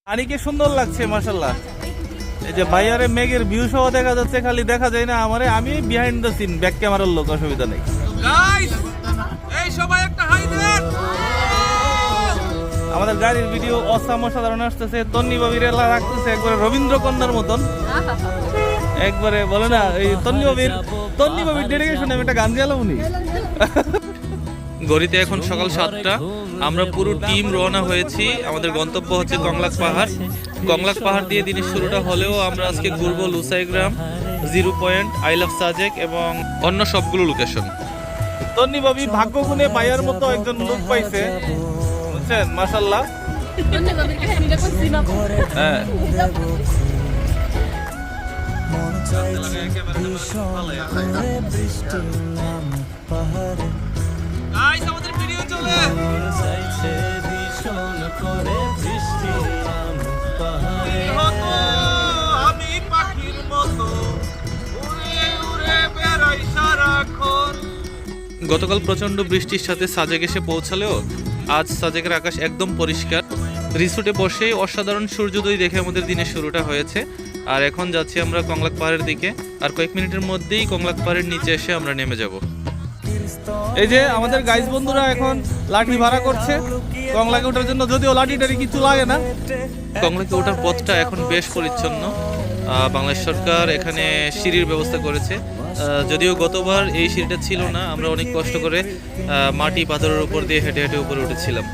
আনিকে সুন্দর লাগছে মাশাআল্লাহ। এই যে ভাইয়ারে মেঘের ভিউ সহ দেখা যাচ্ছে, খালি দেখা যায় না আমারে। আমি বিহাইন্ড দ্য সিন ব্যাক ক্যামেরার লোক, অসুবিধা নেই। গাইস এই সবাই একটা হাই দেন। আমাদের গাড়ির ভিডিও অসাধারণ আসতেছে। তন্নি বাবির এলা রাখতেছে একবারে রবীন্দ্র কন্যার মতন, একবারে বলে না এই তন্নি বাবির ডেডিকেশনে আমি একটা গান গেলাম উনি। গড়িতে এখন সকাল 7টা। আমরা পুরো টিম রওনা হয়েছি। আমাদের গন্তব্য হচ্ছে কংলাক পাহাড়। কংলাক পাহাড় দিয়ে দিনের শুরুটা হলেও আমরা আজকে ঘুরবো Lusaigram, zero point, I love Sajek এবং অন্য সবগুলো লোকেশন। তন্নি বাবি ভাগ্য গুণে ভাইয়ার মতো একজন লোক পাইছে, বুঝছেন? মাশাআল্লাহ। হ্যাঁ গাইস আমাদের ভিডিও চলে। আমি পাখির মতো উড়ে উড়ে বেড়াই সারাক্ষণ। গতকাল প্রচন্ড বৃষ্টির সাথে সাজেক এসে পৌঁছালেও আজ সাজেকের আকাশ একদম পরিষ্কার। রিসোর্টে বসেই অসাধারণ সূর্যোদয় দেখে আমাদের দিনের শুরুটা হয়েছে। আর এখন যাচ্ছি আমরা কংলাক পাহাড়ের দিকে। আর কয়েক মিনিটের মধ্যেই কংলাক পাহাড়ের নিচে এসে আমরা নেমে যাব। এই যে আমাদের গাইজ বন্ধুরা এখন লাঠি ভাড়া করছে কংলাকে ওঠার জন্য, যদিও লাঠি টাঠি কিছু লাগে না। কংলাকে ওঠার পথটা এখন বেশ পরিচ্ছন্ন। বাংলাদেশ সরকার এখানে সিঁড়ির ব্যবস্থা করেছে, যদিও গতবার এই সিঁড়িটা ছিল না। আমরা অনেক কষ্ট করে মাটি পাথরের উপর দিয়ে হেঁটে হেঁটে উপরে উঠেছিলাম।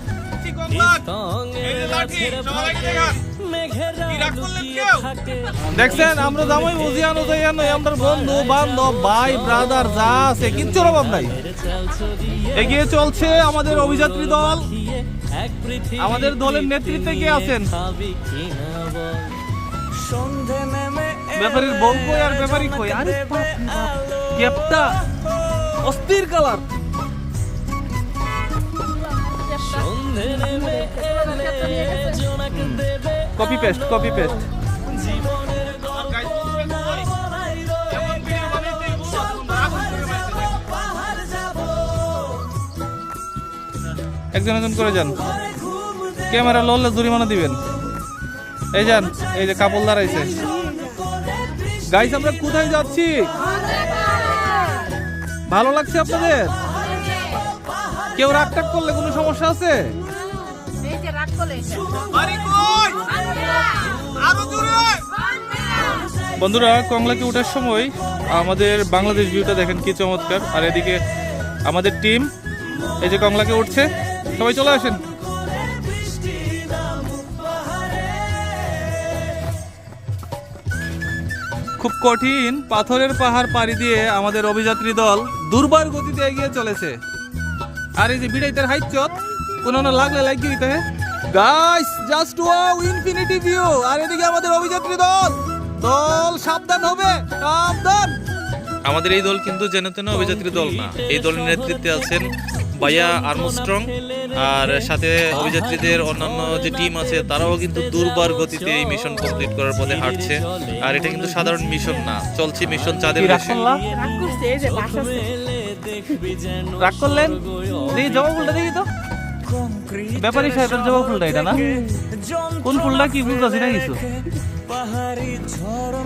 দেখছেন আমরা জামাই বুঝিয়ানো যাইয়ানো আমরা বন্ধু বান্ধব ভাই ব্রাদার যা আছে কিচ্ছুর অভাব নাই। এগিয়ে চলছে আমাদের অভিযাত্রী দল। আমাদের দলের নেতৃত্বে কে আছেন? ব্যাপারীর বউ কই আর ব্যাপারী কই? আরে ক্যাপটা অস্থির colour. Copy paste copy paste. একজন একজন করে যান, ক্যামেরা লড়লে জরিমানা দিবেন। এই যান, এই যে কাপড় দাঁড়াইছে। গাইস আমরা কোথায় যাচ্ছি? ভালো লাগছে আপনাদের? কেউ রাগ টাগ করলে কোনো সমস্যা আছে? বন্ধুরা কংলাকে ওঠার সময় আমাদের বাংলাদেশ ভিউটা দেখেন কি চমৎকার। আর এদিকে আমাদের টিম এই যে কংলাকে উঠছে, সবাই চলে আসেন। খুব কঠিন পাথরের পাহাড় পাড়ি দিয়ে আমাদের অভিযাত্রী দল দুর্বার গতিতে এগিয়ে চলেছে। আর এই যে বিড়াইতের হাইচত কোনো লাগলে লাগিয়ে দিতে হয়। Guys just wow, infinity view. আর এদিকে আমাদের অভিযাত্রী দল সাবধান হবে, সাবধান। আমাদের এই দল কিন্তু যেন তেন অভিযাত্রী দল না। এই দলের নেতৃত্বে আছেন ভাইয়া আর্মস্ট্রং, আর সাথে অভিযাত্রীদের অন্যান্য যে টিম আছে তারাও কিন্তু দুর্বার গতিতে এই মিশন কমপ্লিট করার পথে হাঁটছে। আর এটা কিন্তু সাধারণ মিশন না, চলছে মিশন চাঁদের দেশে। রাগ করলেন? দেখি জবা ফুলটা দেখি তো। ব্যাপারী সাহেবের জবা ফুলটা এটা না? কোন ফুলটা কি বুঝতেছি না কিছু।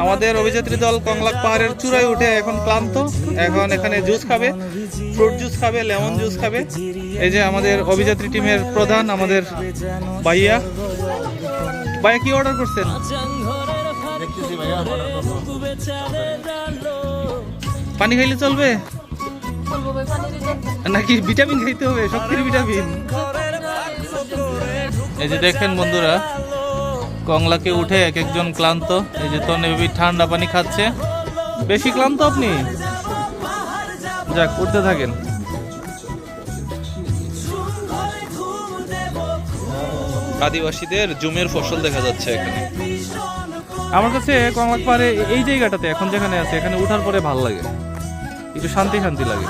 আমাদের অভিযাত্রী দল কংলাক পাহাড়ের চূড়ায় উঠে এখন ক্লান্ত। এখন এখানে জুস খাবে, ফ্রুট জুস খাবে, লেমন জুস খাবে। এই যে আমাদের অভিযাত্রী টিমের প্রধান আমাদের ভাইয়া। ভাইয়া কি অর্ডার করছেন? পানি খাইলে চলবে নাকি ভিটামিন খাইতে হবে? শক্তির ভিটামিন। এই যে দেখেন বন্ধুরা কংলাকে উঠে এক একজন ক্লান্ত। এই যে তন্নি ঠান্ডা পানি খাচ্ছে। বেশি ক্লান্ত আপনি? যাক উঠতে থাকেন। আদিবাসীদের জুমের ফসল দেখা যাচ্ছে এখানে। আমার কাছে কংলাক পাহাড়ে এই জায়গাটাতে এখন যেখানে আছে এখানে উঠার পরে ভালো লাগে, একটু শান্তি শান্তি লাগে।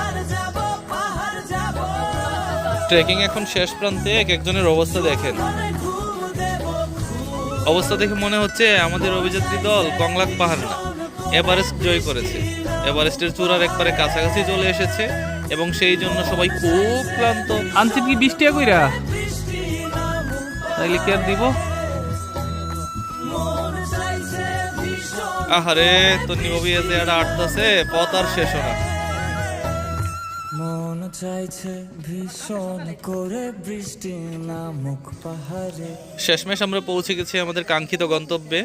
ট্রেকিং এখন শেষ প্রান্তে। এক একজনের অবস্থা দেখেন। অবস্থা দেখে মনে হচ্ছে আমাদের অভিযাত্রী দল কংলাক পাহাড় না, এভারেস্ট জয় করেছে। এভারেস্টের চূড়ার একবারে কাছাকাছি চলে এসেছে এবং সেই জন্য সবাই খুব ক্লান্ত। আনছেন কি 20 টাকা কইরা? তাইলে কি আর দিব? আহারে তন্নি ভাবি যে একটা আটতাছে পথ আর শেষ হয় না। মন চাইছে ভীষণ করে বৃষ্টি নামুক পাহাড়ে। শেষমেশ আমরা পৌঁছে গেছি আমাদের কাঙ্ক্ষিত গন্তব্যে।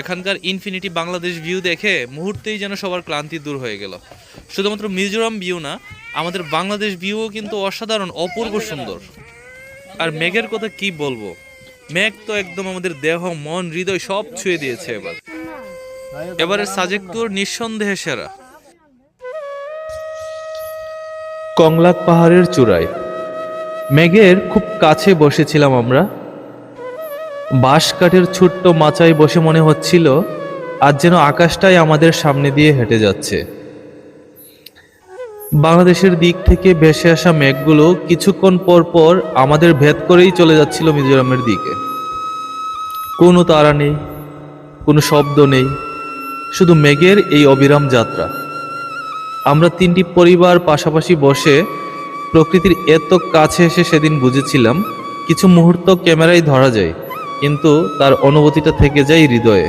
এখানকার ইনফিনিটি বাংলাদেশ ভিউ দেখে মুহূর্তেই যেন সবার ক্লান্তি দূর হয়ে গেল। শুধুমাত্র মিজোরাম ভিউ না, আমাদের বাংলাদেশ ভিউও কিন্তু অসাধারণ, অপূর্ব সুন্দর। আর মেঘের কথা কি বলবো, মেঘ তো একদম আমাদের দেহ, মন, হৃদয় সব ছুঁয়ে দিয়েছে। এবারের সাজেক ট্যুর নিঃসন্দেহে সেরা। কংলাক পাহাড়ের চূড়ায় মেঘের খুব কাছে বসেছিলাম আমরা। বাঁশ কাঠের ছোট্ট মাচায় বসে মনে হচ্ছিল আজ যেন আকাশটাই আমাদের সামনে দিয়ে হেঁটে যাচ্ছে। বাংলাদেশের দিক থেকে ভেসে আসা মেঘগুলো কিছুক্ষণ পর পর আমাদের ভেদ করেই চলে যাচ্ছিল মিজোরামের দিকে। কোনো তারা নেই, কোনো শব্দ নেই, শুধু মেঘের এই অবিরাম যাত্রা। আমরা তিনটি পরিবার পাশাপাশি বসে প্রকৃতির এত কাছে এসে সেদিন বুঝেছিলাম কিছু মুহূর্ত ক্যামেরায় ধরা যায়, কিন্তু তার অনুভূতিটা থেকে যায় হৃদয়ে।